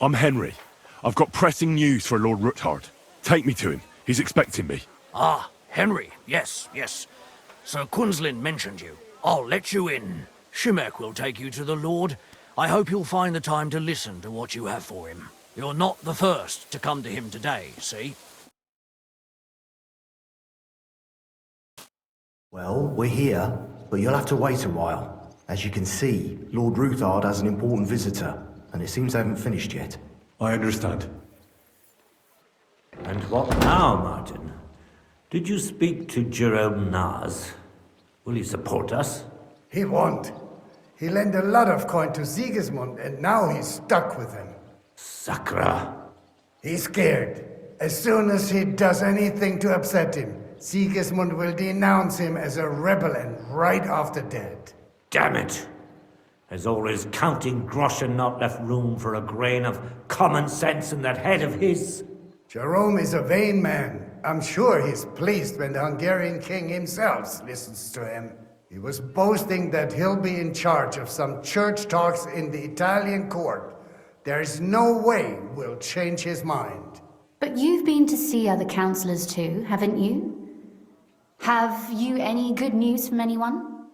I'm Henry. I've got pressing news for Lord Ruthard. Take me to him. He's expecting me. Ah, Henry. Yes. Sir Quinslin mentioned you. I'll let you in. Shimek will take you to the Lord. I hope you'll find the time to listen to what you have for him. You're not the first to come to him today, see? Well, we're here, but you'll have to wait a while. As you can see, Lord Ruthard has an important visitor, and it seems they haven't finished yet. I understand. And what now, Martin? Did you speak to Jerome Naz? Will he support us? He won't. He lent a lot of coin to Sigismund, and now he's stuck with him. Sakra. He's scared. As soon as he does anything to upset him, Sigismund will denounce him as a rebel and right off the dead. Damn it! Has all his counting groschen not left room for a grain of common sense in that head of his? Jerome is a vain man. I'm sure he's pleased when the Hungarian king himself listens to him. He was boasting that he'll be in charge of some church talks in the Italian court. There's no way we'll change his mind. But you've been to see other councillors too, haven't you? Have you any good news from anyone?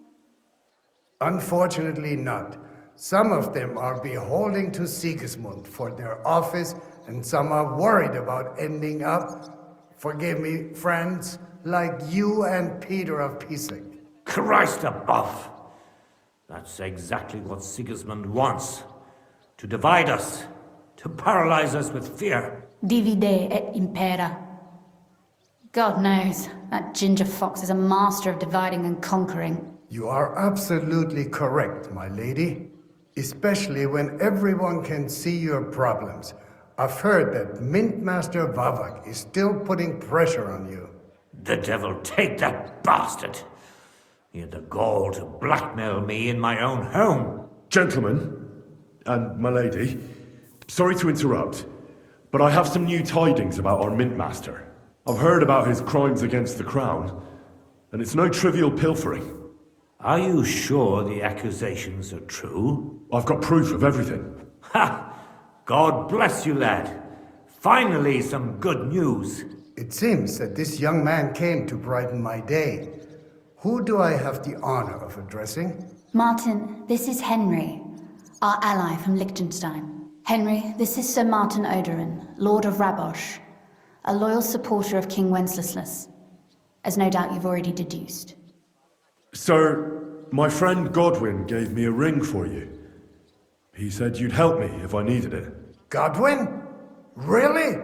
Unfortunately not. Some of them are beholden to Sigismund for their office, and some are worried about ending up, forgive me, friends, like you and Peter of Pisek. Christ above! That's exactly what Sigismund wants. To divide us. To paralyze us with fear. Divide et impera. God knows, that ginger fox is a master of dividing and conquering. You are absolutely correct, my lady. Especially when everyone can see your problems. I've heard that Mintmaster Vavak is still putting pressure on you. The devil take that bastard! He had the gall to blackmail me in my own home. Gentlemen, and my lady, sorry to interrupt, but I have some new tidings about our Mint Master. I've heard about his crimes against the crown, and it's no trivial pilfering. Are you sure the accusations are true? I've got proof of everything. Ha! God bless you, lad. Finally, some good news. It seems that this young man came to brighten my day. Who do I have the honor of addressing? Martin, this is Henry, our ally from Liechtenstein. Henry, this is Sir Martin Odorin, Lord of Rabosh, a loyal supporter of King Wenceslas, as no doubt you've already deduced. Sir, my friend Godwin gave me a ring for you. He said you'd help me if I needed it. Godwin? Really?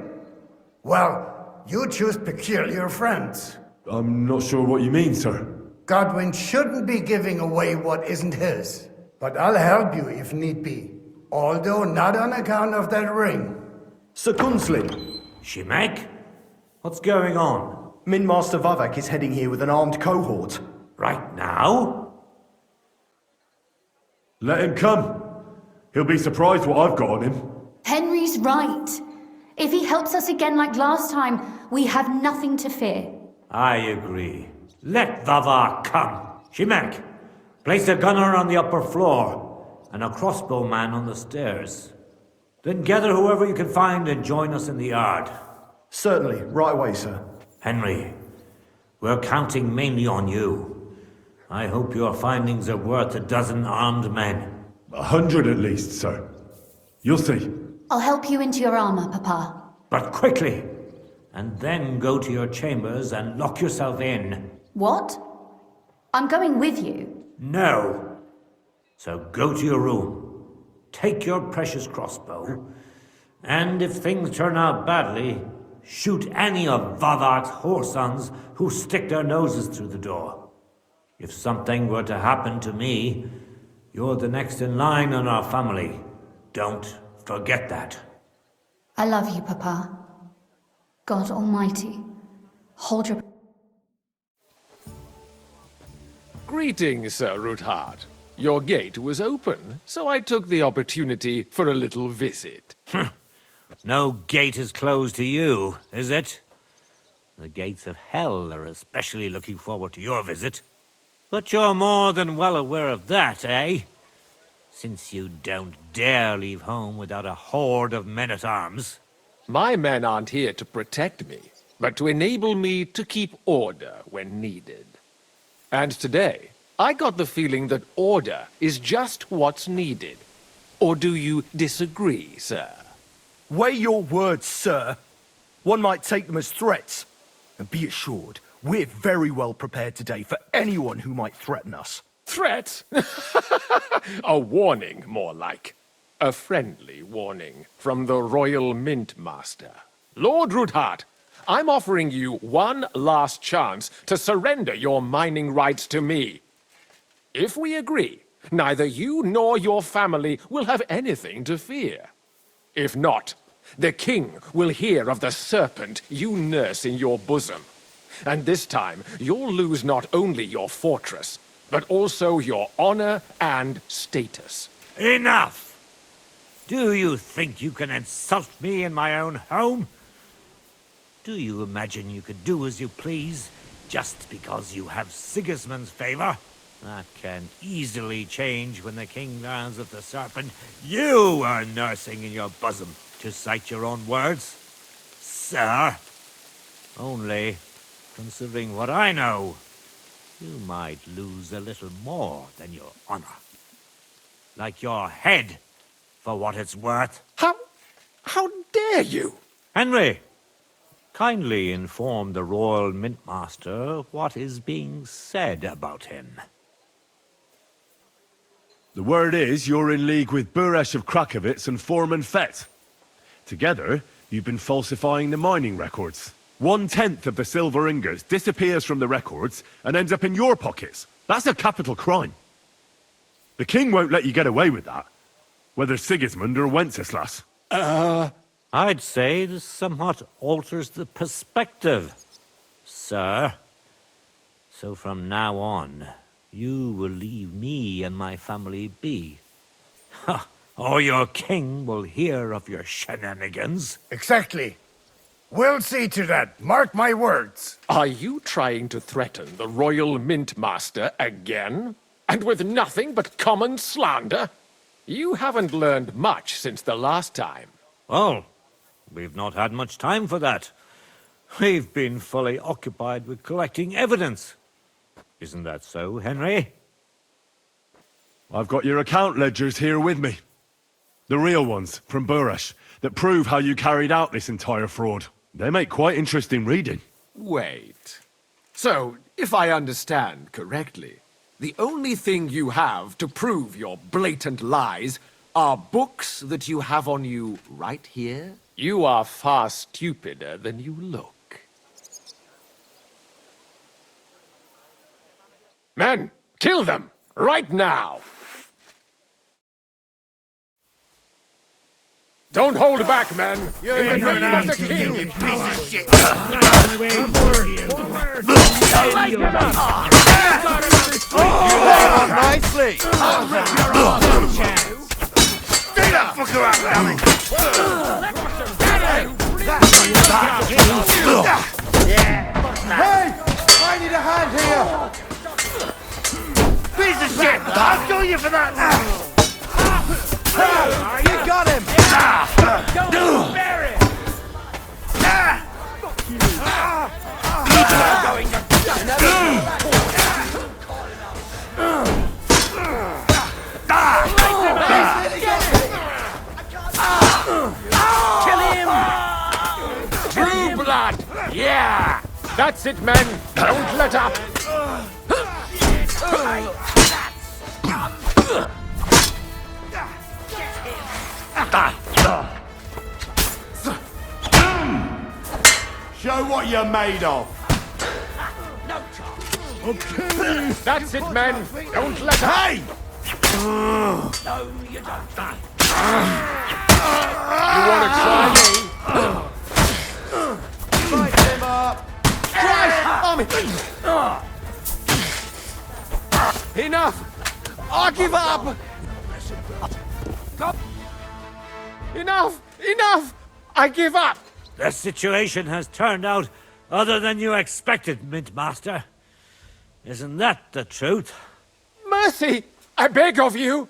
Well, you choose peculiar friends. I'm not sure what you mean, sir. Godwin shouldn't be giving away what isn't his. But I'll help you if need be. Although not on account of that ring. Sir Quinslin! Shimek? What's going on? Min Master Vavak is heading here with an armed cohort. Right now? Let him come. He'll be surprised what I've got on him. Henry's right. If he helps us again like last time, we have nothing to fear. I agree. Let Vavar come. Shimek, place a gunner on the upper floor and a crossbowman on the stairs. Then gather whoever you can find and join us in the yard. Certainly, right away, sir. Henry, we're counting mainly on you. I hope your findings are worth 12 armed men. 100 at least, sir. You'll see. I'll help you into your armor, Papa. But quickly! And then go to your chambers and lock yourself in. What? I'm going with you. No. So go to your room. Take your precious crossbow. And if things turn out badly, shoot any of Vavark's whoresons who stick their noses through the door. If something were to happen to me, you're the next in line in our family. Don't forget that. I love you, Papa. God Almighty, hold your... Greetings, Sir Ruthard. Your gate was open, so I took the opportunity for a little visit. No gate is closed to you, is it? The gates of hell are especially looking forward to your visit. But you're more than well aware of that, eh? since you don't dare leave home without a horde of men-at-arms. My men aren't here to protect me, but to enable me to keep order when needed. And today, I got the feeling that order is just what's needed. Or do you disagree, sir? Weigh your words, sir. One might take them as threats. And be assured, we're very well prepared today for anyone who might threaten us. Threat? A warning, more like. A friendly warning from the Royal Mint Master. Lord Ruthards, I'm offering you one last chance to surrender your mining rights to me. If we agree, neither you nor your family will have anything to fear. If not, the king will hear of the serpent you nurse in your bosom. And this time, you'll lose not only your fortress, but also your honor and status. Enough! Do you think you can insult me in my own home? Do you imagine you could do as you please, just because you have Sigismund's favor? That can easily change when the king learns of the serpent you are nursing in your bosom, to cite your own words. Sir, only, considering what I know, you might lose a little more than your honor. Like your head, for what it's worth. How dare you? Henry, kindly inform the Royal Mintmaster what is being said about him. The word is you're in league with Buresh of Krakowitz and Foreman Fett. Together, you've been falsifying the mining records. 1/10 of the silver ingots disappears from the records and ends up in your pockets. That's a capital crime. The king won't let you get away with that, whether Sigismund or Wenceslas. I'd say this somewhat alters the perspective, sir. So from now on, you will leave me and my family be. Ha! Or your king will hear of your shenanigans. Exactly. We'll see to that. Mark my words. Are you trying to threaten the Royal Mint Master again? And with nothing but common slander? You haven't learned much since the last time. Well, we've not had much time for that. We've been fully occupied with collecting evidence. Isn't that so, Henry? I've got your account ledgers here with me. The real ones, from Buresh, that prove how you carried out this entire fraud. They make quite interesting reading. Wait. So, if I understand correctly, the only thing you have to prove your blatant lies are books that you have on you right here? You are far stupider than you look. Men, kill them! Right now! Don't hold back, men! In the name of the king! You piece of shit! Nicely! Stay that fucker up, Alex! Hey! I need a hand here! Piece of shit! I'll kill you for that! You got him! Don't bury it! Kill him! True blood! Yeah! That's it, men! Don't let up! Show what you're made of. That's it, men! Don't let up! Hey! No, you don't. You want to try me? Fight him up! Enough! I give up! Enough! Enough! I give up! The situation has turned out other than you expected, Mintmaster. Isn't that the truth? Mercy! I beg of you!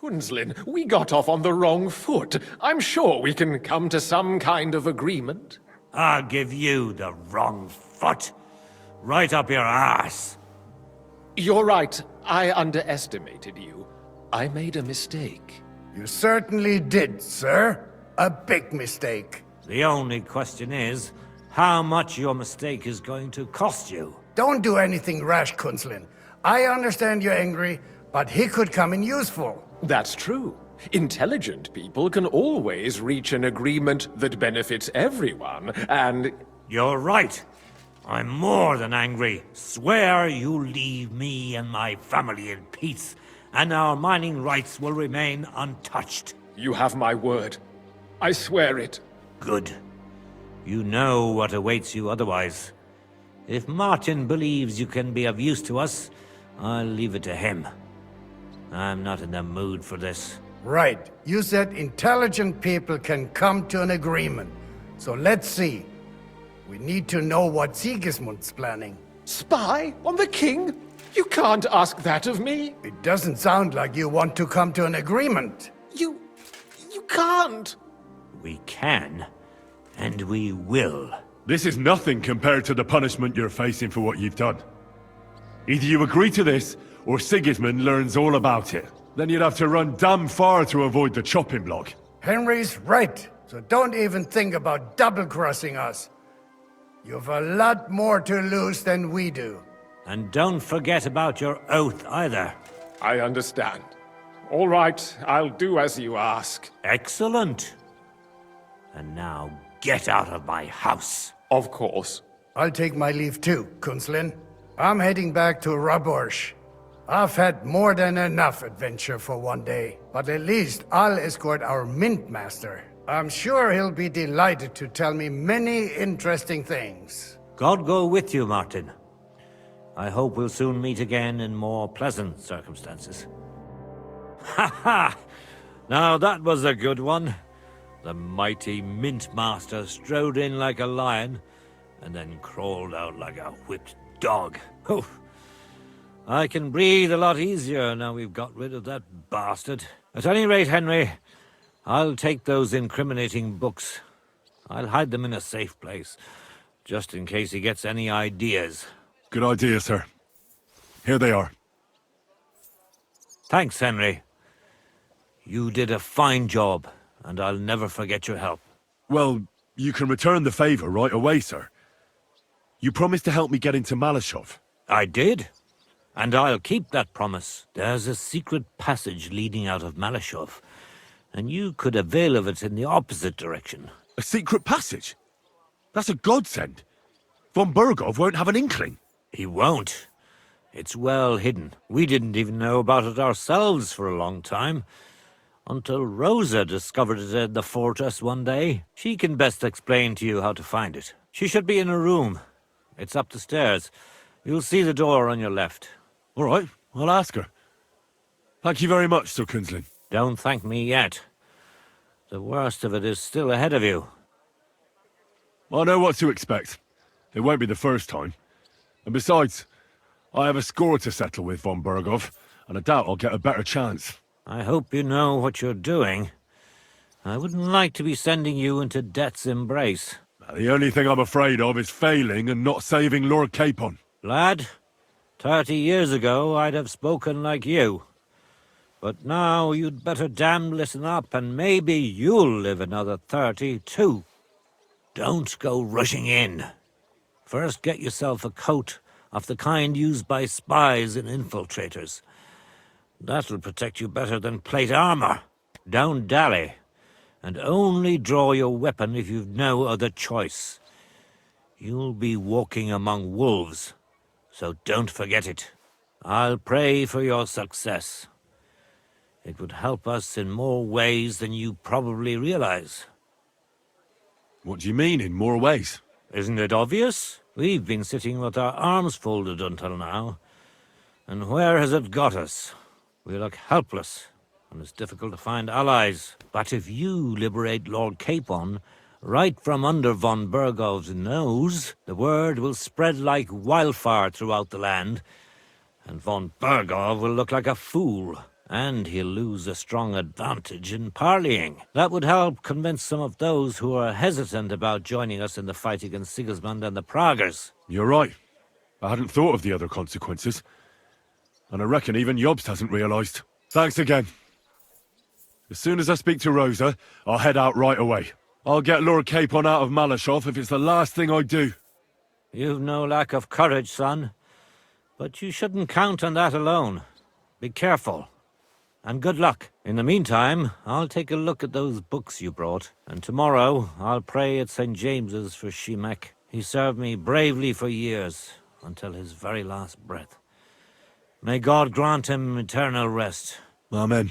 Kunzlin, we got off on the wrong foot. I'm sure we can come to some kind of agreement. I'll give you the wrong foot. Right up your arse. You're right. I underestimated you. I made a mistake. You certainly did, sir. A big mistake. The only question is, how much your mistake is going to cost you. Don't do anything rash, Kunzlin. I understand you're angry, but he could come in useful. That's true. Intelligent people can always reach an agreement that benefits everyone, and... You're right. I'm more than angry. Swear you'll leave me and my family in peace, and our mining rights will remain untouched. You have my word. I swear it. Good. You know what awaits you otherwise. If Martin believes you can be of use to us, I'll leave it to him. I'm not in the mood for this. Right. You said intelligent people can come to an agreement. So let's see. We need to know what Sigismund's planning. Spy on the king? You can't ask that of me. It doesn't sound like you want to come to an agreement. You can't. We can, and we will. This is nothing compared to the punishment you're facing for what you've done. Either you agree to this, or Sigismund learns all about it. Then you'd have to run damn far to avoid the chopping block. Henry's right, so don't even think about double-crossing us. You've a lot more to lose than we do. And don't forget about your oath either. I understand. All right, I'll do as you ask. Excellent. And now get out of my house. Of course. I'll take my leave too, Kunzlin. I'm heading back to Rabosh. I've had more than enough adventure for one day, but at least I'll escort our Mint Master. I'm sure he'll be delighted to tell me many interesting things. God go with you, Martin. I hope we'll soon meet again in more pleasant circumstances. Ha ha! Now that was a good one. The mighty Mint Master strode in like a lion, and then crawled out like a whipped dog. Oof. I can breathe a lot easier now we've got rid of that bastard. At any rate, Henry, I'll take those incriminating books. I'll hide them in a safe place, just in case he gets any ideas. Good idea, sir. Here they are. Thanks, Henry. You did a fine job, and I'll never forget your help. Well, you can return the favor right away, sir. You promised to help me get into Maleshov. I did, and I'll keep that promise. There's a secret passage leading out of Maleshov, and you could avail of it in the opposite direction. A secret passage? That's a godsend. Von Burgov won't have an inkling. He won't. It's well hidden. We didn't even know about it ourselves for a long time. Until Rosa discovered it in the fortress one day. She can best explain to you how to find it. She should be in her room. It's up the stairs. You'll see the door on your left. All right, I'll ask her. Thank you very much, Sir Kunzlin. Don't thank me yet. The worst of it is still ahead of you. I know what to expect. It won't be the first time. And besides, I have a score to settle with von Burgov, and I doubt I'll get a better chance. I hope you know what you're doing. I wouldn't like to be sending you into death's embrace. The only thing I'm afraid of is failing and not saving Lord Capon. Lad, 30 years ago I'd have spoken like you. But now you'd better damn listen up, and maybe you'll live another 30 too. Don't go rushing in. First get yourself a coat of the kind used by spies and infiltrators. That'll protect you better than plate armor. Don't dally, and only draw your weapon if you've no other choice. You'll be walking among wolves, so don't forget it. I'll pray for your success. It would help us in more ways than you probably realize. What do you mean, in more ways? Isn't it obvious? We've been sitting with our arms folded until now. And where has it got us? We look helpless, and it's difficult to find allies. But if you liberate Lord Capon, right from under von Burgov's nose, the word will spread like wildfire throughout the land, and von Burgov will look like a fool, and he'll lose a strong advantage in parleying. That would help convince some of those who are hesitant about joining us in the fight against Sigismund and the Praguers. You're right. I hadn't thought of the other consequences. And I reckon even Jobst hasn't realized. Thanks again. As soon as I speak to Rosa, I'll head out right away. I'll get Lord Capon out of Maleshov if it's the last thing I do. You've no lack of courage, son. But you shouldn't count on that alone. Be careful. And good luck. In the meantime, I'll take a look at those books you brought. And tomorrow, I'll pray at St. James's for Shimek. He served me bravely for years, until his very last breath. May God grant him eternal rest. Amen.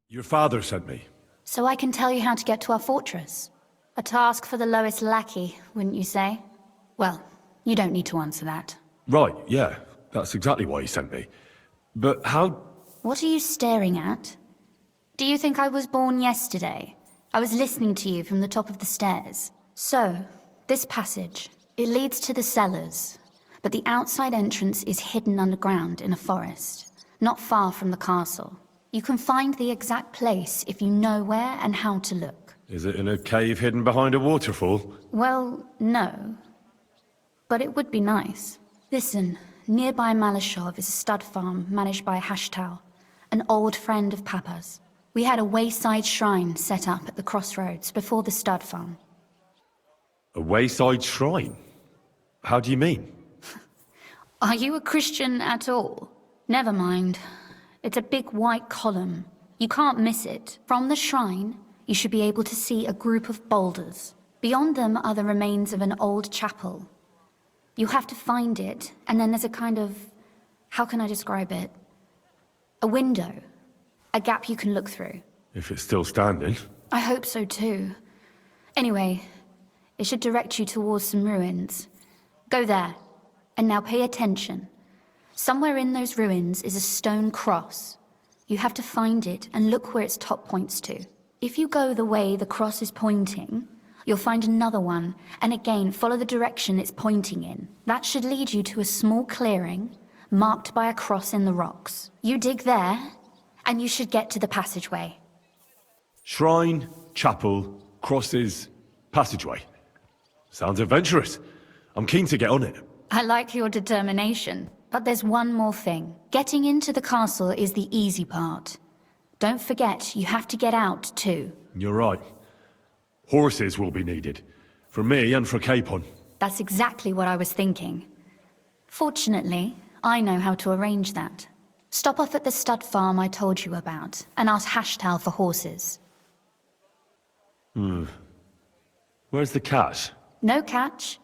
Your father sent me. So I can tell you how to get to our fortress. A task for the lowest lackey, wouldn't you say? Well, you don't need to answer that. Right, yeah. That's exactly why he sent me. But how... What are you staring at? Do you think I was born yesterday? I was listening to you from the top of the stairs. So, this passage, it leads to the cellars, but the outside entrance is hidden underground in a forest, not far from the castle. You can find the exact place if you know where and how to look. Is it in a cave hidden behind a waterfall? Well, no. But it would be nice. Listen, nearby Maleshov is a stud farm managed by Hashtal, an old friend of Papa's. We had a wayside shrine set up at the crossroads before the stud farm. A wayside shrine? How do you mean? Are you a Christian at all? Never mind. It's a big white column. You can't miss it. From the shrine, you should be able to see a group of boulders. Beyond them are the remains of an old chapel. You have to find it, and then there's a kind of... how can I describe it? A window. A gap you can look through. If it's still standing. I hope so too. Anyway, it should direct you towards some ruins. Go there. And now pay attention. Somewhere in those ruins is a stone cross. You have to find it and look where its top points to. If you go the way the cross is pointing, you'll find another one, and again follow the direction it's pointing in. That should lead you to a small clearing, marked by a cross in the rocks. You dig there, and you should get to the passageway. Shrine, chapel, crosses, passageway. Sounds adventurous. I'm keen to get on it. I like your determination. But there's one more thing. Getting into the castle is the easy part. Don't forget, you have to get out too. You're right. Horses will be needed. For me and for Capon. That's exactly what I was thinking. Fortunately, I know how to arrange that. Stop off at the stud farm I told you about, and ask Hashtal for horses. Where's the catch? No catch.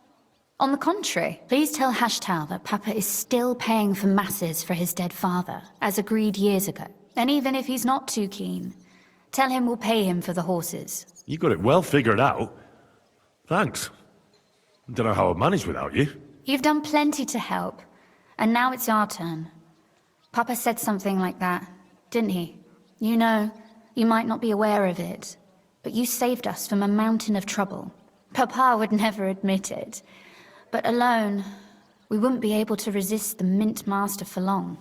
On the contrary, please tell Hashtal that Papa is still paying for masses for his dead father, as agreed years ago. And even if he's not too keen, tell him we'll pay him for the horses. You got it well figured out. Thanks. Don't know how I'd manage without you. You've done plenty to help, and now it's our turn. Papa said something like that, didn't he? You know, you might not be aware of it, but you saved us from a mountain of trouble. Papa would never admit it. But alone, we wouldn't be able to resist the Mint Master for long.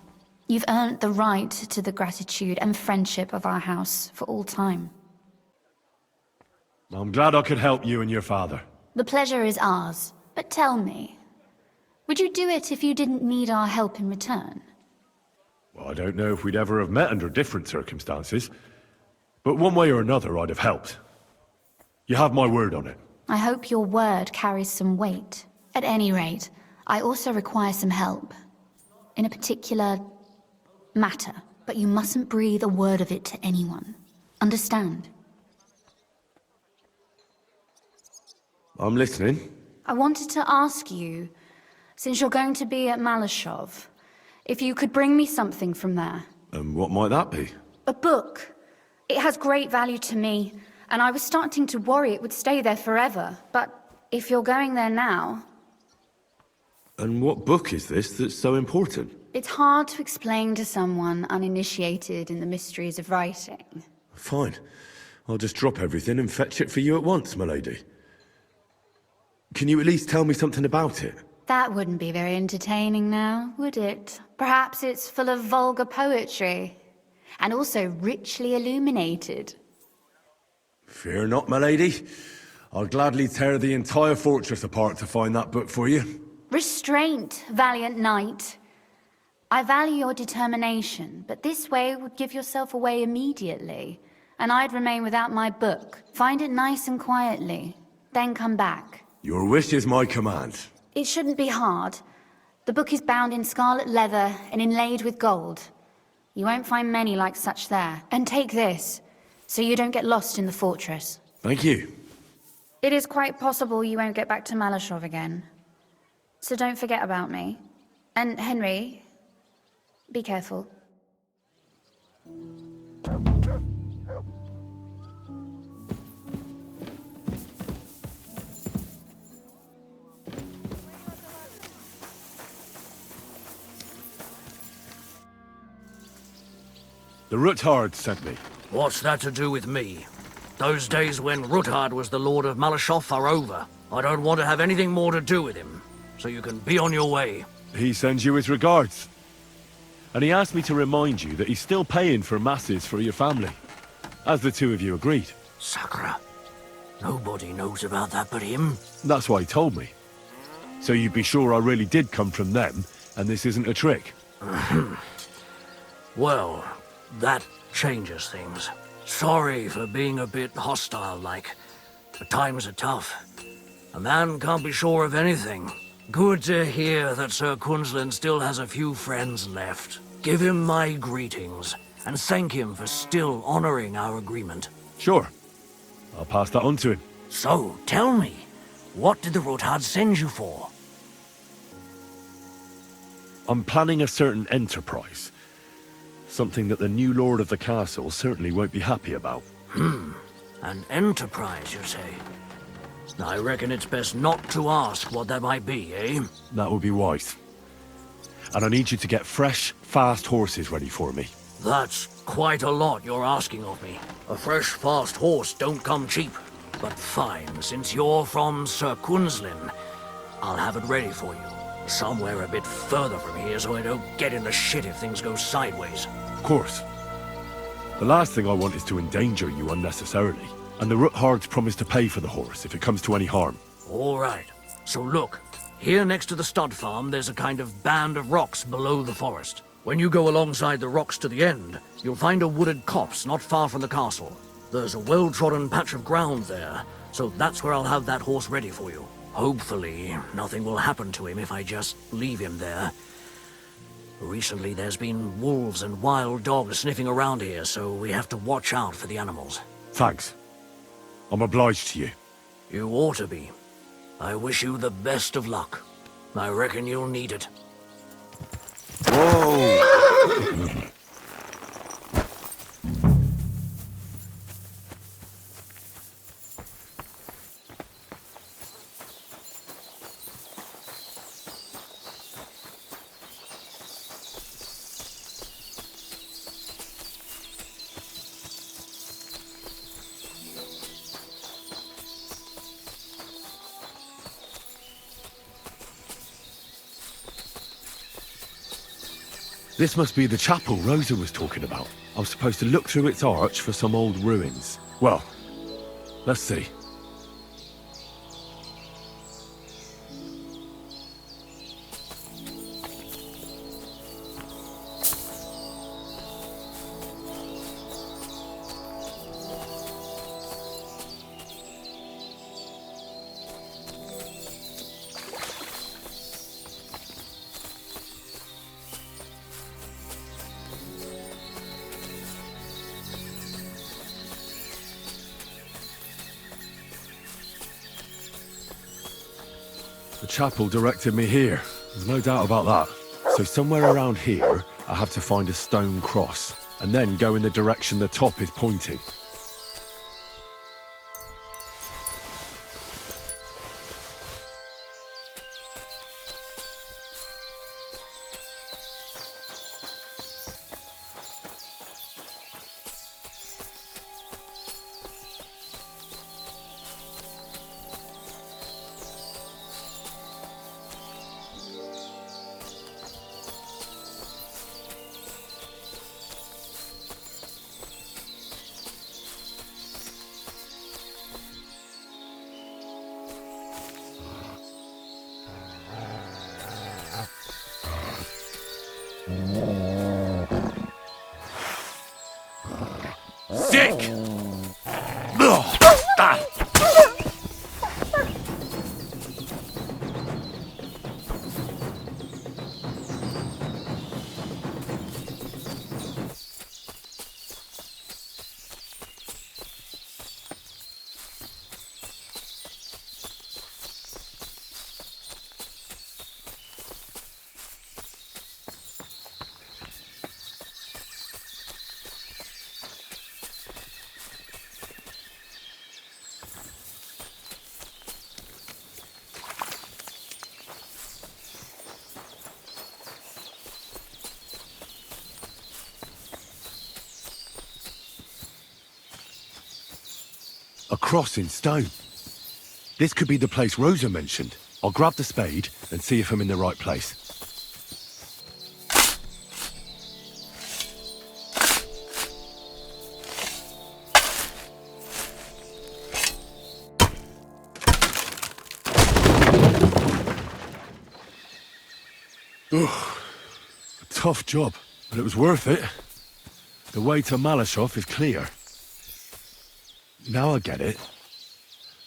You've earned the right to the gratitude and friendship of our house for all time. I'm glad I could help you and your father. The pleasure is ours. But tell me, would you do it if you didn't need our help in return? Well, I don't know if we'd ever have met under different circumstances, but one way or another I'd have helped. You have my word on it. I hope your word carries some weight. At any rate, I also require some help. In a particular matter, but you mustn't breathe a word of it to anyone. Understand? I'm listening. I wanted to ask you, since you're going to be at Maleshov, if you could bring me something from there. And what might that be? A book. It has great value to me, and I was starting to worry it would stay there forever. But if you're going there now... And what book is this that's so important? It's hard to explain to someone uninitiated in the mysteries of writing. Fine. I'll just drop everything and fetch it for you at once, my lady. Can you at least tell me something about it? That wouldn't be very entertaining now, would it? Perhaps it's full of vulgar poetry. And also richly illuminated. Fear not, my lady. I'll gladly tear the entire fortress apart to find that book for you. Restraint, valiant knight. I value your determination, but this way would give yourself away immediately, and I'd remain without my book. Find it nice and quietly, then come back. Your wish is my command. It shouldn't be hard. The book is bound in scarlet leather and inlaid with gold. You won't find many like such there. And take this, so you don't get lost in the fortress. Thank you. It is quite possible you won't get back to Maleshov again. So don't forget about me. And Henry, be careful. The Ruthards sent me. What's that to do with me? Those days when Ruthard was the Lord of Maleshov are over. I don't want to have anything more to do with him. So you can be on your way. He sends you his regards. And he asked me to remind you that he's still paying for masses for your family. As the two of you agreed. Sakra. Nobody knows about that but him. That's why he told me. So you'd be sure I really did come from them, and this isn't a trick. Well, that changes things. Sorry for being a bit hostile-like. But times are tough. A man can't be sure of anything. Good to hear that Sir Kunzlin still has a few friends left. Give him my greetings, and thank him for still honoring our agreement. Sure. I'll pass that on to him. So, tell me, what did the Ruthards send you for? I'm planning a certain enterprise. Something that the new lord of the castle certainly won't be happy about. An enterprise, you say? I reckon it's best not to ask what that might be, eh? That would be wise. And I need you to get fresh, fast horses ready for me. That's quite a lot you're asking of me. A fresh, fast horse don't come cheap. But fine, since you're from Sir Kunzlin, I'll have it ready for you. Somewhere a bit further from here so I don't get in the shit if things go sideways. Of course. The last thing I want is to endanger you unnecessarily. And the Ruthards promise to pay for the horse if it comes to any harm. All right. So look, here next to the stud farm, there's a kind of band of rocks below the forest. When you go alongside the rocks to the end, you'll find a wooded copse not far from the castle. There's a well-trodden patch of ground there, so that's where I'll have that horse ready for you. Hopefully, nothing will happen to him if I just leave him there. Recently, there's been wolves and wild dogs sniffing around here, so we have to watch out for the animals. Thanks. I'm obliged to you. You ought to be. I wish you the best of luck. I reckon you'll need it. Whoa! This must be the chapel Rosa was talking about. I was supposed to look through its arch for some old ruins. Well, let's see. The chapel directed me here. There's no doubt about that. So somewhere around here, I have to find a stone cross, and then go in the direction the top is pointing. Sick! A cross in stone. This could be the place Rosa mentioned. I'll grab the spade and see if I'm in the right place. Ugh. A tough job, but it was worth it. The way to Maleshov is clear. Now I get it.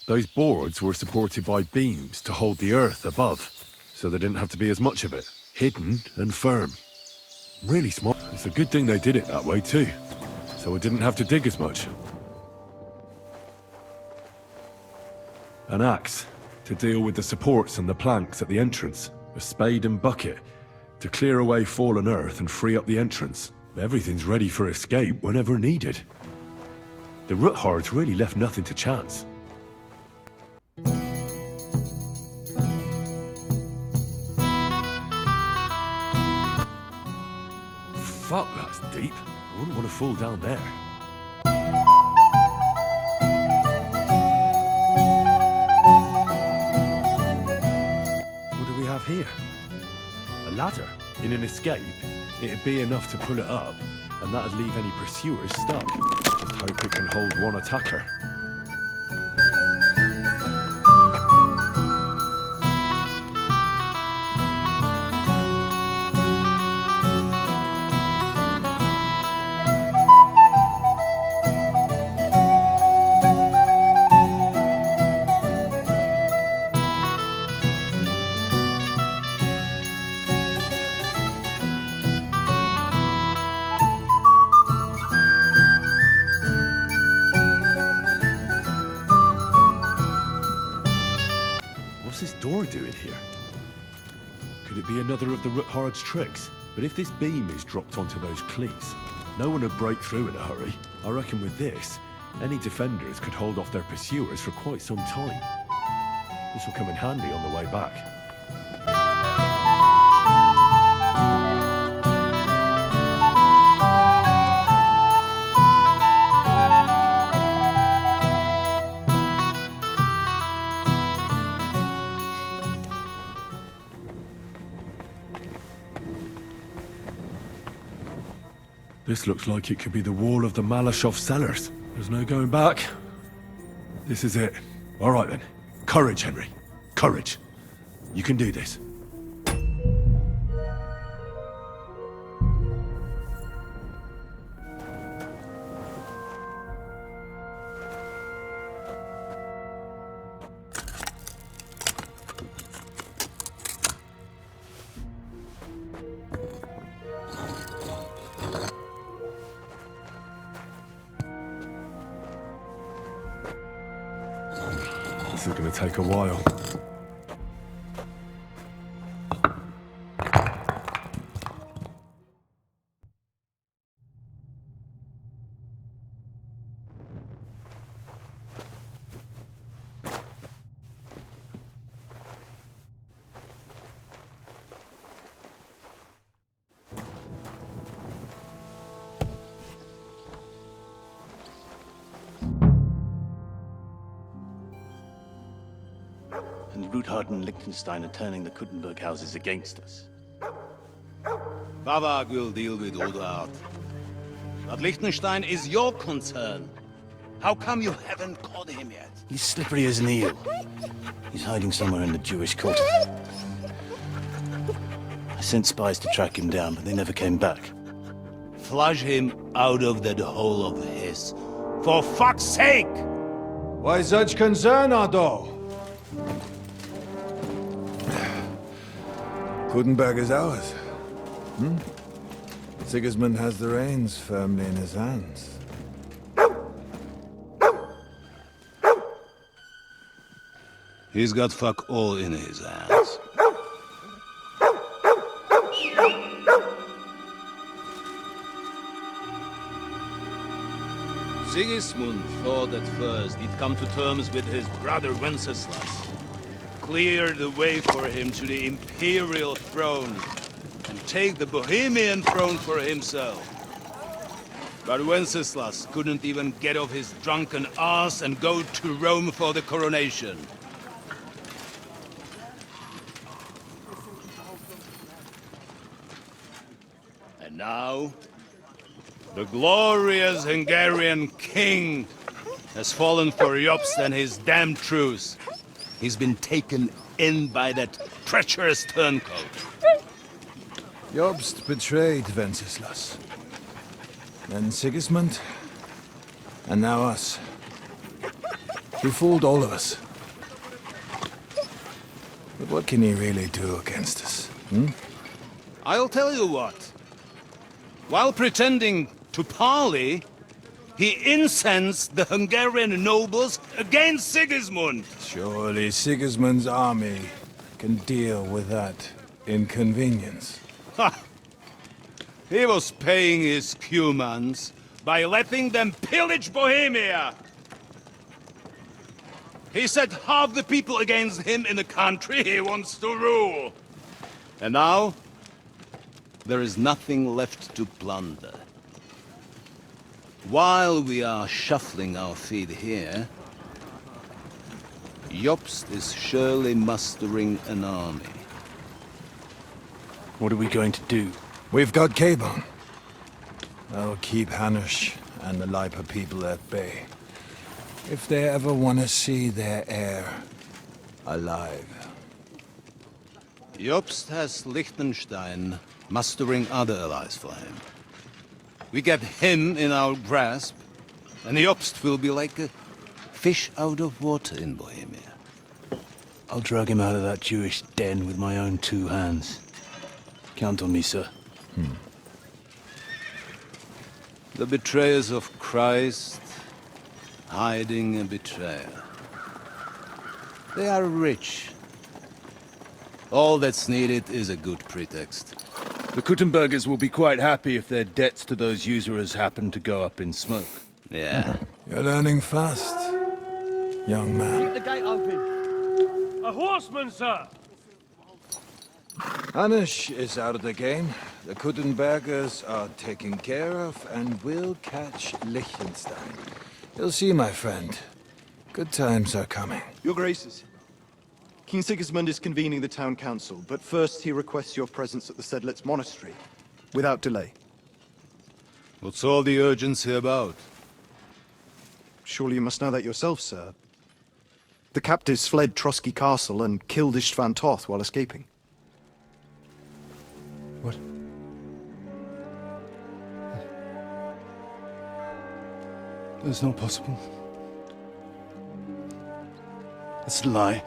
Those boards were supported by beams to hold the earth above, so there didn't have to be as much of it. Hidden and firm. Really smart. It's a good thing they did it that way too, so I didn't have to dig as much. An axe to deal with the supports and the planks at the entrance. A spade and bucket to clear away fallen earth and free up the entrance. Everything's ready for escape whenever needed. The Ruthards really left nothing to chance. Fuck, that's deep. I wouldn't want to fall down there. What do we have here? A ladder. In an escape, it'd be enough to pull it up, and that'd leave any pursuers stuck. Just hope it can hold one attacker. What's this door doing here? Could it be another of the Ruthards' tricks? But if this beam is dropped onto those cleats, no one would break through in a hurry. I reckon with this, any defenders could hold off their pursuers for quite some time. This will come in handy on the way back. This looks like it could be the wall of the Maleshov cellars. There's no going back. This is it. All right then. Courage, Henry. Courage. You can do this. This is going to take a while. And Ruthard and Liechtenstein are turning the Kuttenberg houses against us. Vavag will deal with Ruthards. But Liechtenstein is your concern. How come you haven't caught him yet? He's slippery as an eel. He's hiding somewhere in the Jewish quarter. I sent spies to track him down, but they never came back. Flush him out of that hole of his. For fuck's sake! Why such concern, Otto? Gutenberg is ours. Sigismund has the reins firmly in his hands. He's got fuck all in his hands. Sigismund thought at first he'd come to terms with his brother Wenceslas, clear the way for him to the imperial throne, and take the Bohemian throne for himself. But Wenceslas couldn't even get off his drunken ass and go to Rome for the coronation. And now, the glorious Hungarian king has fallen for Jobst and his damned truce. He's been taken in by that treacherous turncoat. Jobst betrayed Wenceslas. Then Sigismund. And now us. He fooled all of us. But what can he really do against us, I'll tell you what. While pretending to parley, he incensed the Hungarian nobles against Sigismund. Surely Sigismund's army can deal with that inconvenience. Ha! He was paying his Cumans by letting them pillage Bohemia. He set half the people against him in the country he wants to rule. And now, there is nothing left to plunder. While we are shuffling our feet here, Jobst is surely mustering an army. What are we going to do? We've got Capon. That'll keep Hanush and the Lipa people at bay. If they ever want to see their heir alive. Jobst has Liechtenstein mustering other allies for him. We get him in our grasp, and Jobst will be like a fish out of water in Bohemia. I'll drag him out of that Jewish den with my own 2 hands. Count on me, sir. The betrayers of Christ, hiding a betrayer. They are rich. All that's needed is a good pretext. The Kuttenbergers will be quite happy if their debts to those usurers happen to go up in smoke. Yeah. You're learning fast, young man. The gate open. A horseman, sir! Hanush is out of the game. The Kuttenbergers are taken care of, and we'll catch Liechtenstein. You'll see, my friend. Good times are coming. Your Graces, King Sigismund is convening the town council, but first he requests your presence at the Sedlitz monastery, without delay. What's all the urgency about? Surely you must know that yourself, sir. The captives fled Trotsky Castle and killed Istvan Toth while escaping. What? That's not possible. It's a lie.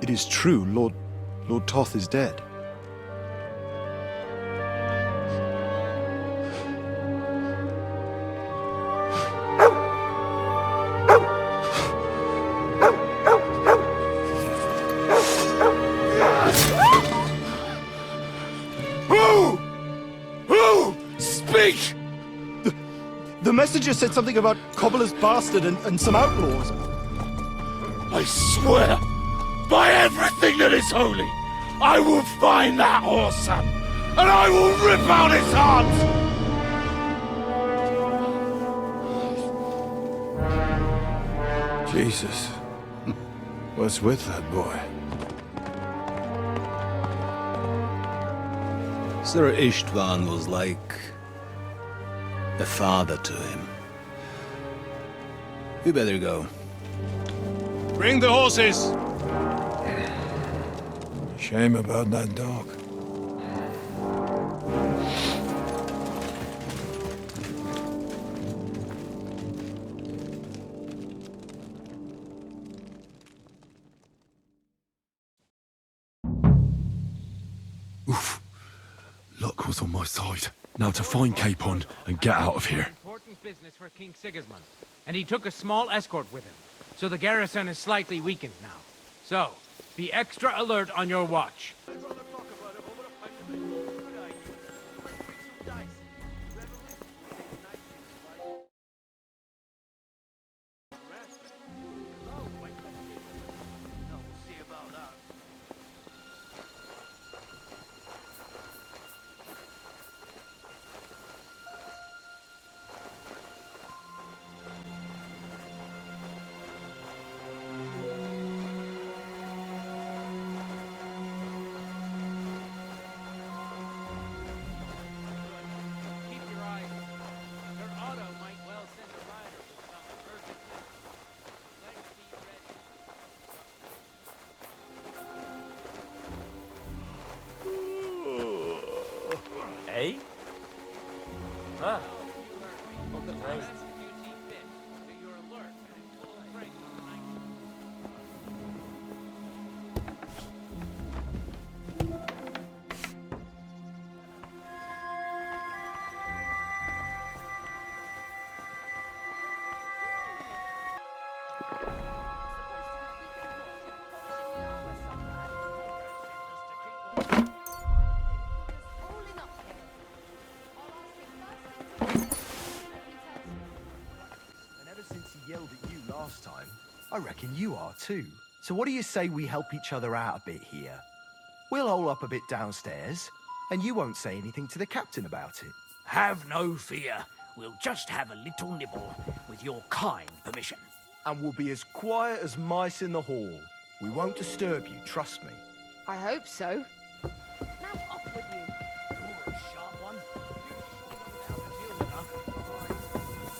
It is true, Lord Toth is dead. Who? Speak! The messenger said something about Cobbler's bastard and some outlaws. I swear, by everything that is holy, I will find that whoreson, and I will rip out his heart! Jesus. What's with that boy? Sir Istvan was like a father to him. You better go. Bring the horses! Shame about that dog. Oof. Luck was on my side. Now to find Capon and get out of here. Important business for King Sigismund, and he took a small escort with him. So the garrison is slightly weakened now. So, be extra alert on your watch. Eh? Ah. Look at those. Yelled at you last time. I reckon you are too. So what do you say we help each other out a bit here? We'll hole up a bit downstairs, and you won't say anything to the captain about it. Have no fear. We'll just have a little nibble, with your kind permission. And we'll be as quiet as mice in the hall. We won't disturb you, trust me. I hope so. Now up with you. You're a sharp one.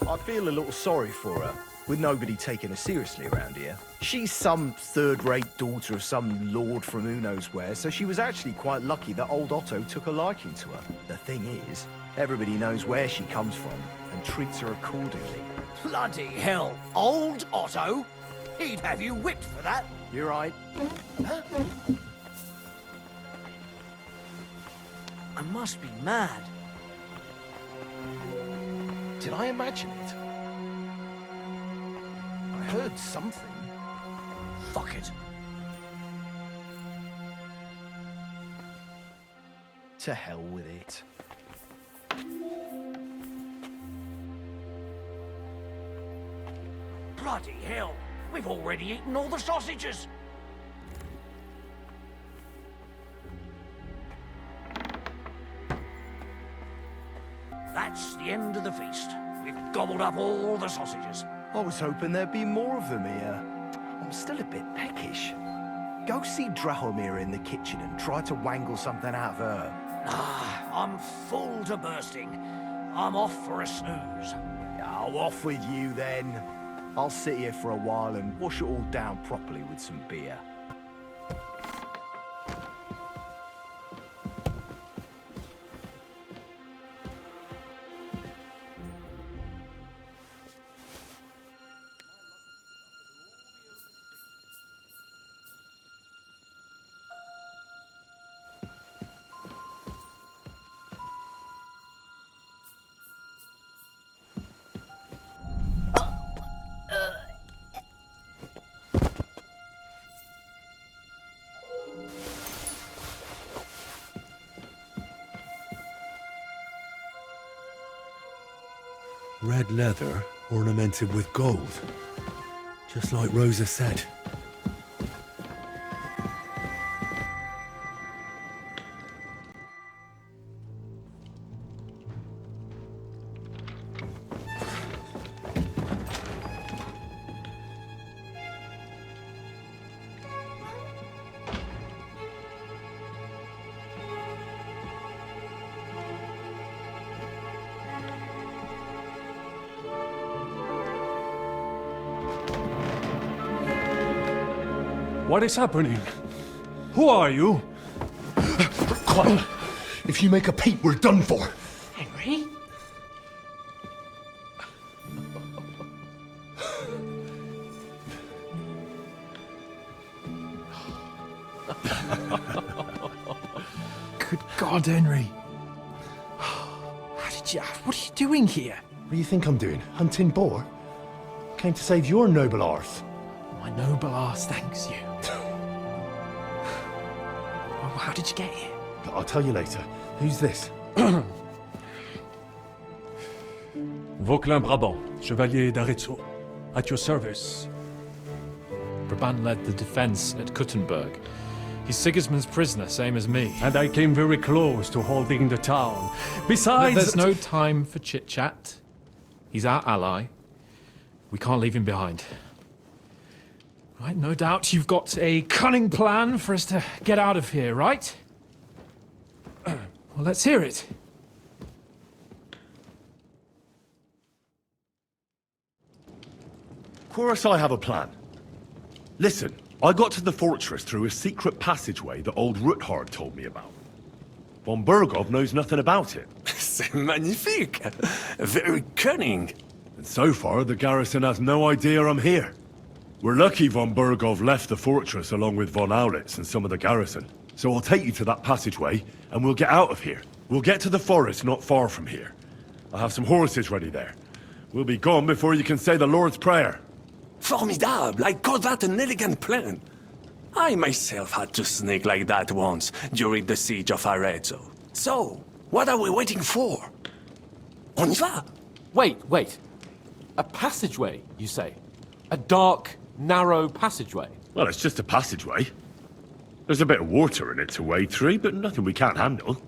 I feel a little sorry for her, with nobody taking her seriously around here. She's some third-rate daughter of some lord from who knows where, so she was actually quite lucky that old Otto took a liking to her. The thing is, everybody knows where she comes from and treats her accordingly. Bloody hell, old Otto? He'd have you whipped for that. You're right. Huh? I must be mad. Did I imagine it? I heard something. Fuck it. To hell with it. Bloody hell, we've already eaten all the sausages. That's the end of the feast. We've gobbled up all the sausages. I was hoping there'd be more of them here. I'm still a bit peckish. Go see Drahomir in the kitchen and try to wangle something out of her. I'm full to bursting. I'm off for a snooze. Oh, off with you then. I'll sit here for a while and wash it all down properly with some beer. Red leather ornamented with gold, just like Rosa said. What is happening? Who are you? If you make a peep, we're done for. Henry? Good God, Henry. How did you... What are you doing here? What do you think I'm doing? Hunting boar? Came to save your noble arse. My noble arse thanks you. Well, how did you get here? I'll tell you later. Who's this? Vauquelin Brabant, Chevalier d'Arezzo. At your service. Brabant led the defense at Kuttenberg. He's Sigismund's prisoner, same as me. And I came very close to holding the town. Besides... There's no time for chit-chat. He's our ally. We can't leave him behind. Right, no doubt you've got a cunning plan for us to get out of here, right? Well, let's hear it. Of course I have a plan. Listen, I got to the fortress through a secret passageway that old Ruthards told me about. Von Bergov knows nothing about it. C'est magnifique! Very cunning. And so far, the garrison has no idea I'm here. We're lucky Von Bergov left the fortress along with Von Aulitz and some of the garrison. So I'll take you to that passageway, and we'll get out of here. We'll get to the forest not far from here. I have some horses ready there. We'll be gone before you can say the Lord's Prayer. Formidable! I call that an elegant plan. I myself had to sneak like that once during the siege of Arezzo. So, what are we waiting for? On y va! Wait. A passageway, you say? A dark, narrow passageway? Well, it's just a passageway. There's a bit of water in it to wade through, but nothing we can't handle.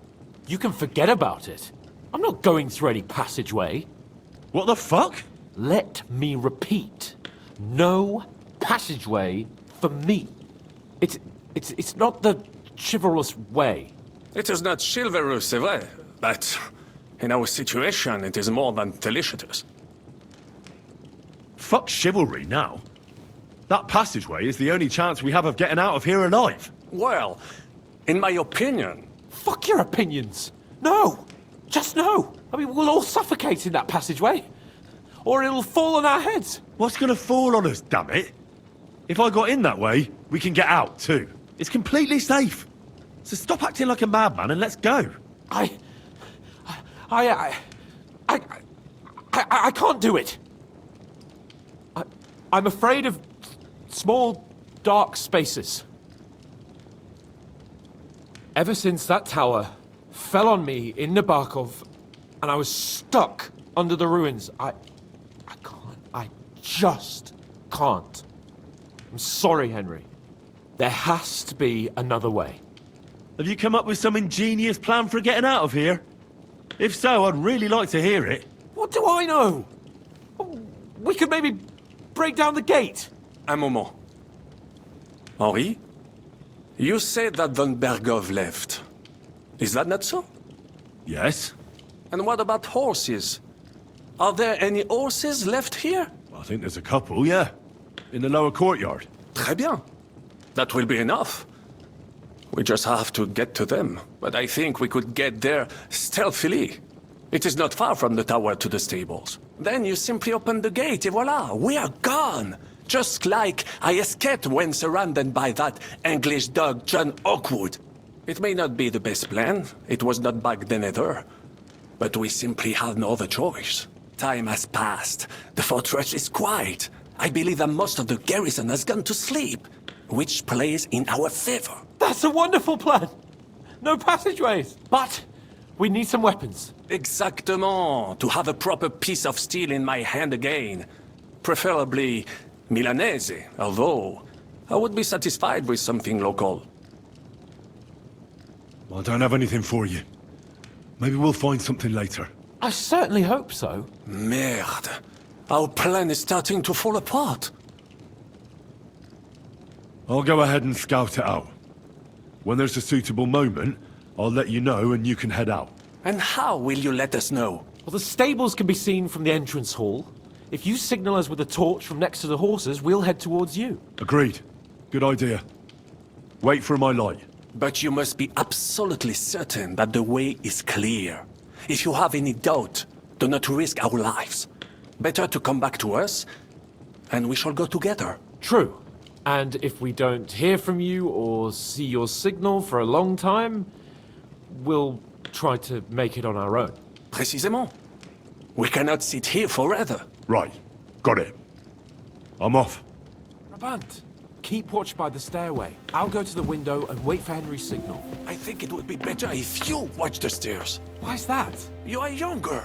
You can forget about it. I'm not going through any passageway. What the fuck? Let me repeat. No passageway for me. It's not the chivalrous way. It is not chivalrous, c'est vrai, but in our situation, it is more than delicious. Fuck chivalry now. That passageway is the only chance we have of getting out of here alive. Well, in my opinion... Fuck your opinions. No. Just no. I mean, we'll all suffocate in that passageway. Or it'll fall on our heads. What's gonna fall on us, damn it? If I got in that way, we can get out, too. It's completely safe. So stop acting like a madman and let's go. I can't do it. I'm afraid of small, dark spaces. Ever since that tower fell on me in Nabokov, and I was stuck under the ruins, I just can't. I'm sorry, Henry. There has to be another way. Have you come up with some ingenious plan for getting out of here? If so, I'd really like to hear it. What do I know? We could maybe break down the gate. Un moment. Henri? You said that Von Bergov left. Is that not so? Yes. And what about horses? Are there any horses left here? I think there's a couple, yeah. In the lower courtyard. Très bien. That will be enough. We just have to get to them. But I think we could get there stealthily. It is not far from the tower to the stables. Then you simply open the gate, et voila, we are gone! Just like I escaped when surrounded by that English dog John Oakwood. It may not be the best plan, it was not back then either. But we simply have no other choice. Time has passed. The fortress is quiet. I believe that most of the garrison has gone to sleep, which plays in our favor. That's a wonderful plan! No passageways! But we need some weapons. Exactement. To have a proper piece of steel in my hand again. Preferably Milanese, although I would be satisfied with something local. I don't have anything for you. Maybe we'll find something later. I certainly hope so. Merde. Our plan is starting to fall apart. I'll go ahead and scout it out. When there's a suitable moment, I'll let you know and you can head out. And how will you let us know? Well, the stables can be seen from the entrance hall. If you signal us with a torch from next to the horses, we'll head towards you. Agreed. Good idea. Wait for my light. But you must be absolutely certain that the way is clear. If you have any doubt, do not risk our lives. Better to come back to us, and we shall go together. True. And if we don't hear from you or see your signal for a long time, we'll try to make it on our own. Précisément. We cannot sit here forever. Right. Got it. I'm off. Brabant, keep watch by the stairway. I'll go to the window and wait for Henry's signal. I think it would be better if you watch the stairs. Why's that? You are younger.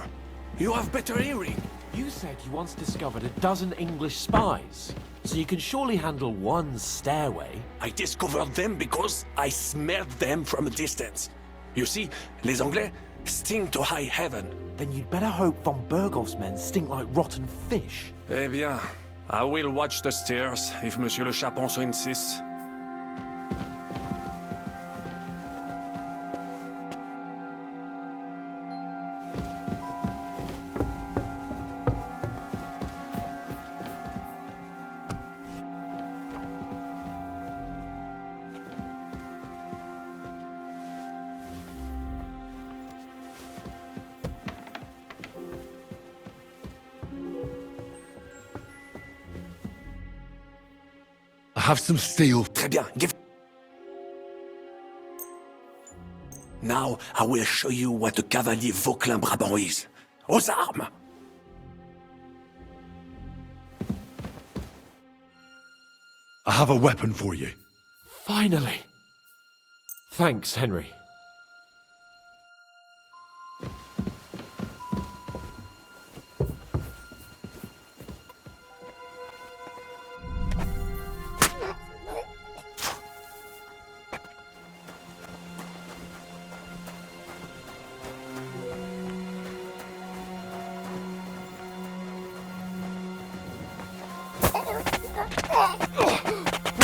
You have better hearing. You said you once discovered a dozen English spies. So you can surely handle one stairway. I discovered them because I smelled them from a distance. You see, les Anglais stink to high heaven. Then you'd better hope von Berghoff's men stink like rotten fish. Eh bien, I will watch the stairs if Monsieur le Chapon so insists. I have some steel. Très bien, give... Now, I will show you what a cavalier Vauclin Brabant is. Aux armes! I have a weapon for you. Finally. Thanks, Henry.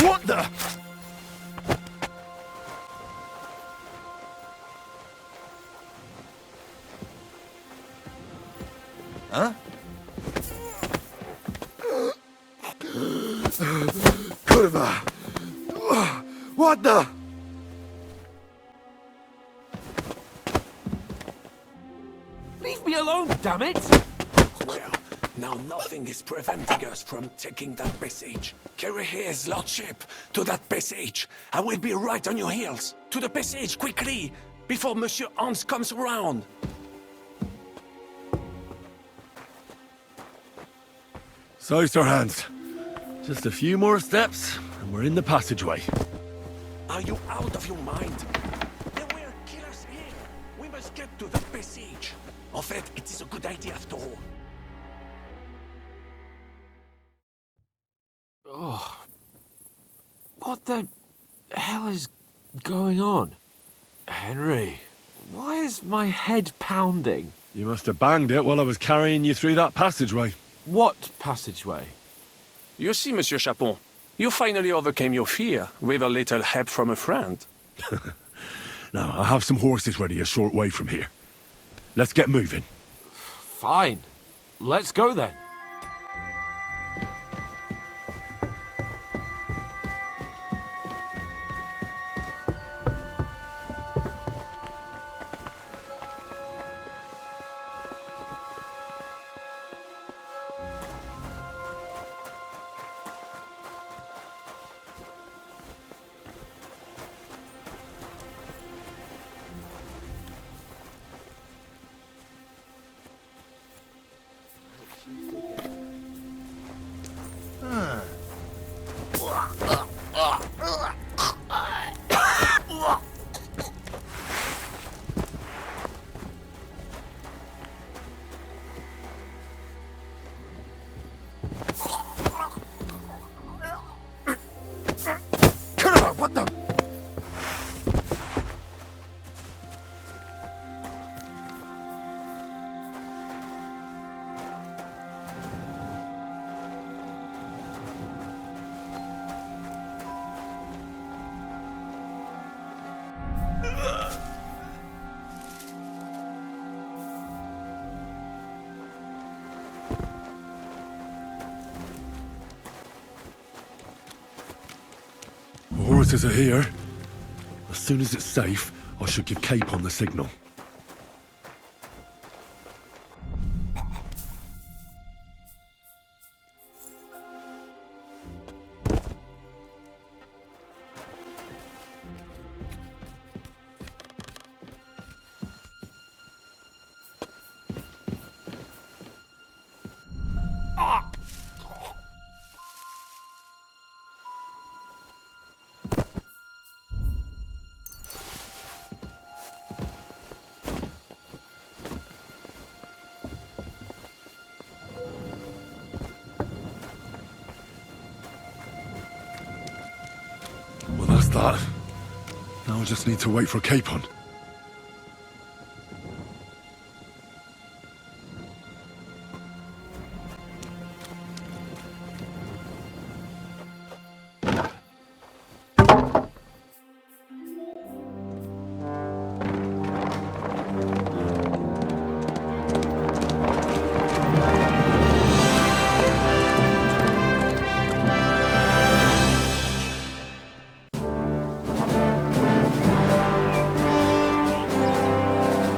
What the? Huh? Kurva! What the? Leave me alone, damn it! Well, now nothing is preventing us from taking that passage. Carry his lordship to that passage. I will be right on your heels. To the passage, quickly, before Monsieur Hans comes around. So, Sir Hans, just a few more steps, and we're in the passageway. Are you out of your mind? There were killers here. We must get to the passage. En fait, it is a good idea after all. Oh. What the hell is going on? Henry, why is my head pounding? You must have banged it while I was carrying you through that passageway. What passageway? You see, Monsieur Chapon, you finally overcame your fear with a little help from a friend. Now, I have some horses ready a short way from here. Let's get moving. Fine. Let's go then. What the? The horses are here. The soon as it's safe, I should give Capon the signal. Well, that's that. Now I just need to wait for Capon.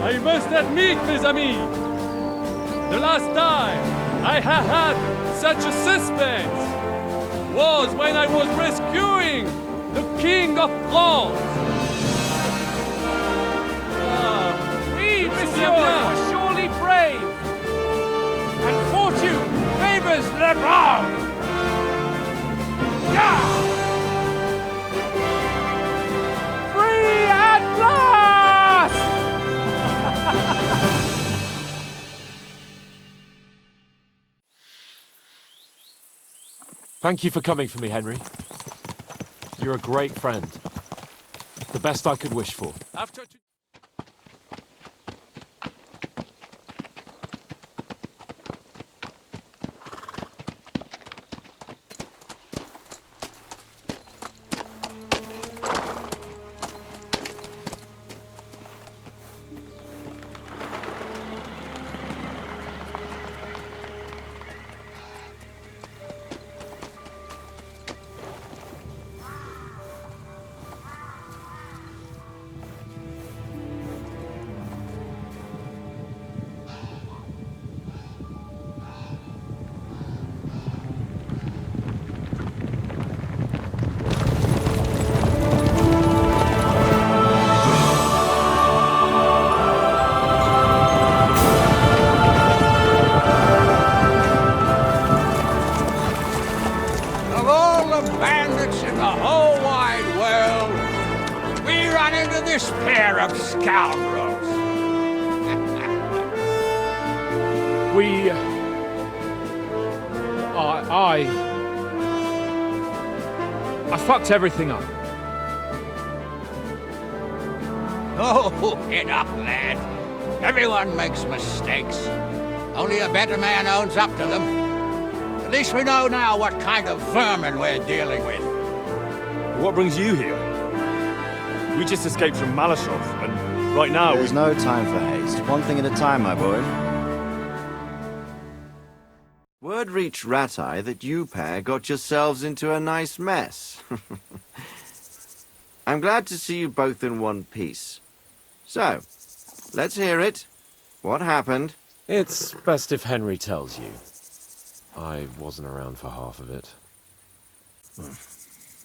I must admit, mes amis, the last time I have had such a suspense was when I was rescuing the King of France. We, monsieur, are surely brave, and fortune favors the brave. Yeah! Free at last! Thank you for coming for me, Henry. You're a great friend. The best I could wish for. this pair of scoundrels. I fucked everything up. Oh, get up, lad. Everyone makes mistakes. Only a better man owns up to them. At least we know now what kind of vermin we're dealing with. What brings you here? We just escaped from Maleshov, and right now There's no time for haste. One thing at a time, my boy. Word reached Ratai that you pair got yourselves into a nice mess. I'm glad to see you both in one piece. So, let's hear it. What happened? It's best if Henry tells you. I wasn't around for half of it.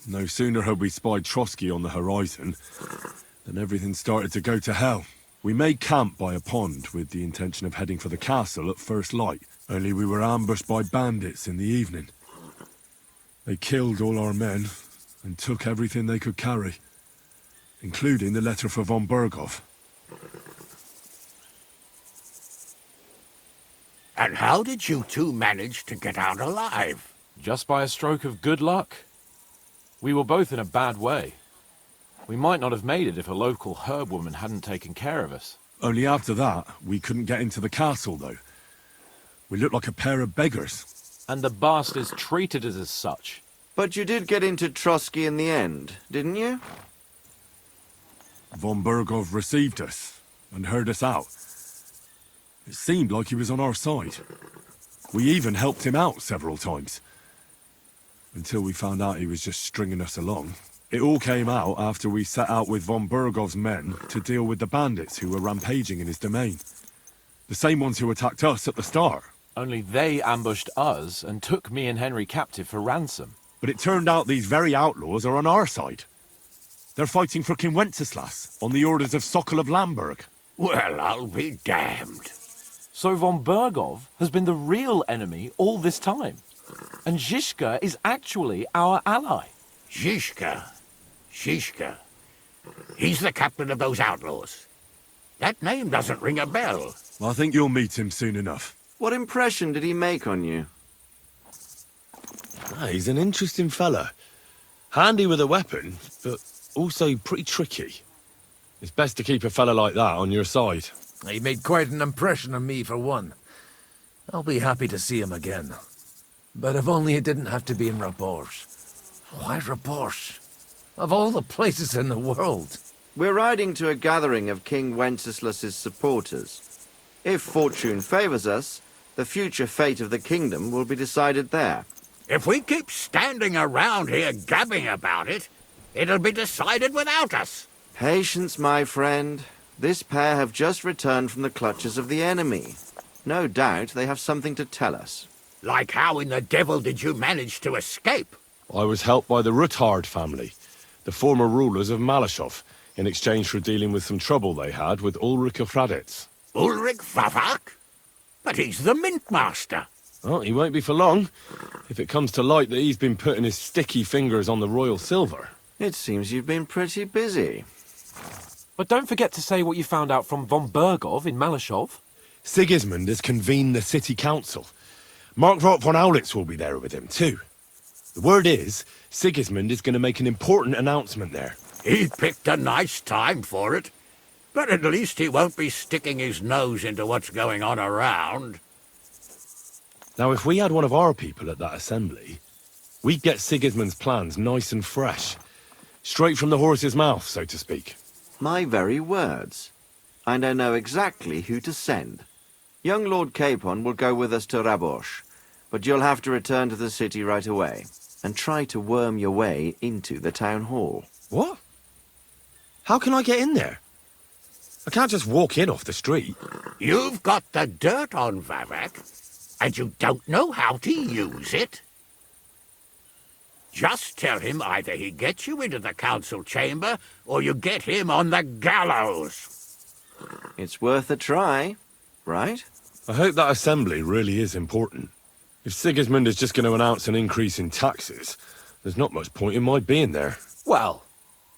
No sooner had we spied Trotsky on the horizon than everything started to go to hell. We made camp by a pond with the intention of heading for the castle at first light, only we were ambushed by bandits in the evening. They killed all our men and took everything they could carry, including the letter for von Berghoff. And how did you two manage to get out alive? Just by a stroke of good luck. We were both in a bad way. We might not have made it if a local herb woman hadn't taken care of us. Only after that, we couldn't get into the castle, though. We looked like a pair of beggars. And the bastards treated us as such. But you did get into Trotsky in the end, didn't you? Von Berghoff received us and heard us out. It seemed like he was on our side. We even helped him out several times. Until we found out he was just stringing us along. It all came out after we set out with von Burgov's men to deal with the bandits who were rampaging in his domain. The same ones who attacked us at the start. Only they ambushed us and took me and Henry captive for ransom. But it turned out these very outlaws are on our side. They're fighting for King Wenceslas on the orders of Sokol of Lamberg. Well, I'll be damned. So von Burgov has been the real enemy all this time. And Zizka is actually our ally. Zizka? Zizka? He's the captain of those outlaws. That name doesn't ring a bell. I think you'll meet him soon enough. What impression did he make on you? He's an interesting fella. Handy with a weapon, but also pretty tricky. It's best to keep a fella like that on your side. He made quite an impression on me, for one. I'll be happy to see him again. But if only it didn't have to be in Rabosh. Why Rabosh? Of all the places in the world. We're riding to a gathering of King Wenceslas's supporters. If fortune favors us, the future fate of the kingdom will be decided there. If we keep standing around here gabbing about it, it'll be decided without us. Patience, my friend. This pair have just returned from the clutches of the enemy. No doubt they have something to tell us. Like how in the devil did you manage to escape? I was helped by the Ruthard family, the former rulers of Maleshov, in exchange for dealing with some trouble they had with Ulrich of Ruthards. Ulrich Vavak? But he's the mint master. Well, he won't be for long, if it comes to light that he's been putting his sticky fingers on the royal silver. It seems you've been pretty busy. But don't forget to say what you found out from von Burgov in Maleshov. Sigismund has convened the city council. Markvart von Aulitz will be there with him, too. The word is, Sigismund is going to make an important announcement there. He picked a nice time for it. But at least he won't be sticking his nose into what's going on around. Now, if we had one of our people at that assembly, we'd get Sigismund's plans nice and fresh. Straight from the horse's mouth, so to speak. My very words. And I know exactly who to send. Young Lord Capon will go with us to Rabosh, but you'll have to return to the city right away, and try to worm your way into the town hall. What? How can I get in there? I can't just walk in off the street. You've got the dirt on Vavak, and you don't know how to use it? Just tell him either he gets you into the council chamber, or you get him on the gallows. It's worth a try, right? I hope that assembly really is important. If Sigismund is just going to announce an increase in taxes, there's not much point in my being there. Well,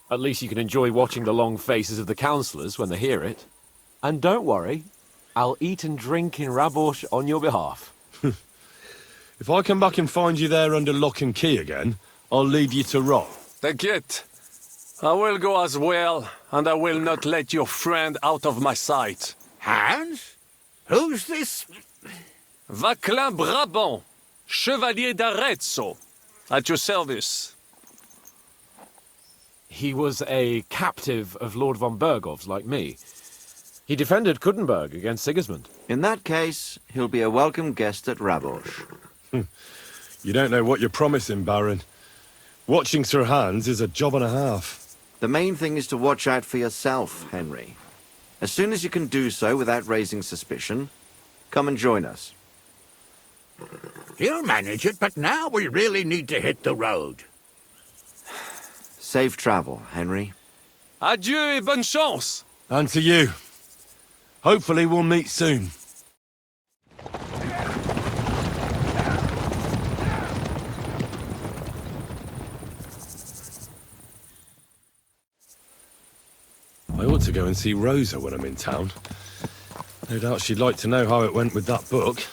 at least you can enjoy watching the long faces of the councillors when they hear it. And don't worry, I'll eat and drink in Rabosh on your behalf. If I come back and find you there under lock and key again, I'll leave you to rot. Take it. I will go as well, and I will not let your friend out of my sight. Hans? Who's this? Vaclin Brabant, Chevalier d'Arezzo, at your service. He was a captive of Lord von Burgov's, like me. He defended Kuttenberg against Sigismund. In that case, he'll be a welcome guest at Rabosh. You don't know what you're promising, Baron. Watching Sir Hans is a job and a half. The main thing is to watch out for yourself, Henry. As soon as you can do so without raising suspicion, come and join us. He'll manage it, but now we really need to hit the road. Safe travel, Henry. Adieu et bonne chance. And to you. Hopefully we'll meet soon. I ought to go and see Rosa when I'm in town. No doubt she'd like to know how it went with that book.